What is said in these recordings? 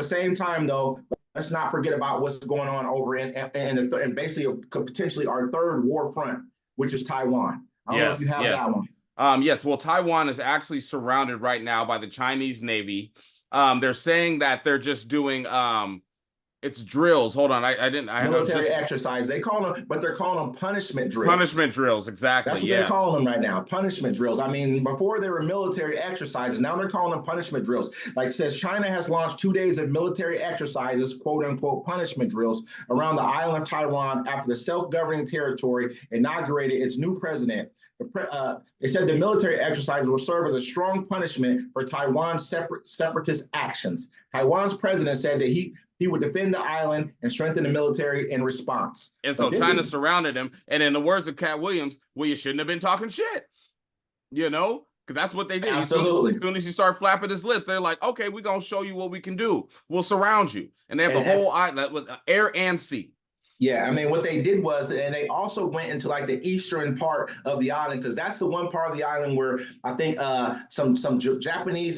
the same time, though, let's not forget about what's going on over in basically potentially our third war front, which is Taiwan. I don't know if you have that one. Yes. Well, Taiwan is actually surrounded right now by the Chinese Navy. They're saying that they're just doing it's drills. Hold on, I didn't. Military exercise. They call them, but they're calling them punishment drills. Punishment drills, exactly. That's what they're calling them right now. Punishment drills. I mean, before they were military exercises, now they're calling them punishment drills. Like it says, China has launched 2 days of military exercises, quote unquote, punishment drills around the island of Taiwan after the self-governing territory inaugurated its new president. They said the military exercises will serve as a strong punishment for Taiwan's separatist actions. Taiwan's president said that he would defend the island and strengthen the military in response. And so China surrounded him. And in the words of Cat Williams, well, you shouldn't have been talking shit. You know, because that's what they did. Absolutely. As soon as you start flapping his lips, they're like, okay, we're going to show you what we can do. We'll surround you. And they have the whole island with air and sea. Yeah, I mean, what they did was, and they also went into like the eastern part of the island, because that's the one part of the island where I think some Japanese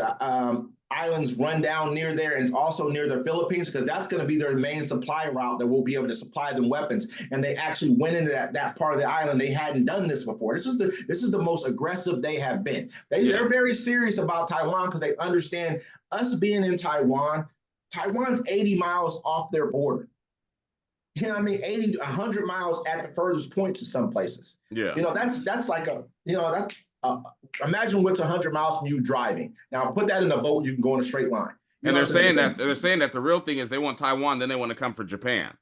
islands run down near there, and it's also near the Philippines, because that's going to be their main supply route that will be able to supply them weapons. And they actually went into that part of the island. They hadn't done this before. This is the most aggressive they have been. They're very serious about Taiwan because they understand us being in Taiwan. Taiwan's 80 miles off their border. You know what I mean? 80 to 100 miles at the furthest point to some places. Yeah. You know, that's like imagine what's 100 miles from you driving. Now put that in a boat, you can go in a straight line. And they're saying that the real thing is they want Taiwan, then they want to come for Japan.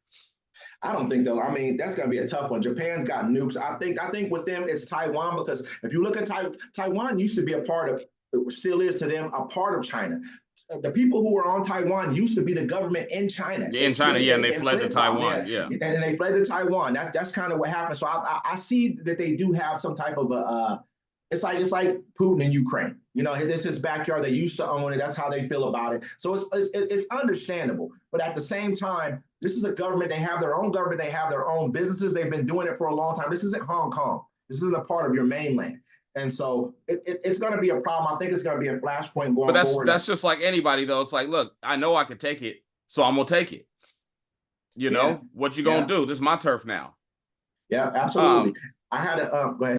I don't think though. I mean, that's going to be a tough one. Japan's got nukes. I think with them, it's Taiwan, because if you look at Taiwan used to be a part of, it still is to them, a part of China. The people who were on Taiwan used to be the government in China. Yeah, in China, and they fled to Taiwan. Yeah. And they fled to Taiwan. That's kind of what happened. So I see that they do have some type of it's like Putin in Ukraine. You know, this is his backyard. They used to own it. That's how they feel about it. So it's understandable. But at the same time, this is a government. They have their own government. They have their own businesses. They've been doing it for a long time. This isn't Hong Kong. This isn't a part of your mainland. And so it's going to be a problem. I think it's going to be a flashpoint going forward. But that's just like anybody, though. It's like, look, I know I could take it, so I'm going to take it. You know, what you going to do? This is my turf now. Yeah, absolutely. I had a, go ahead.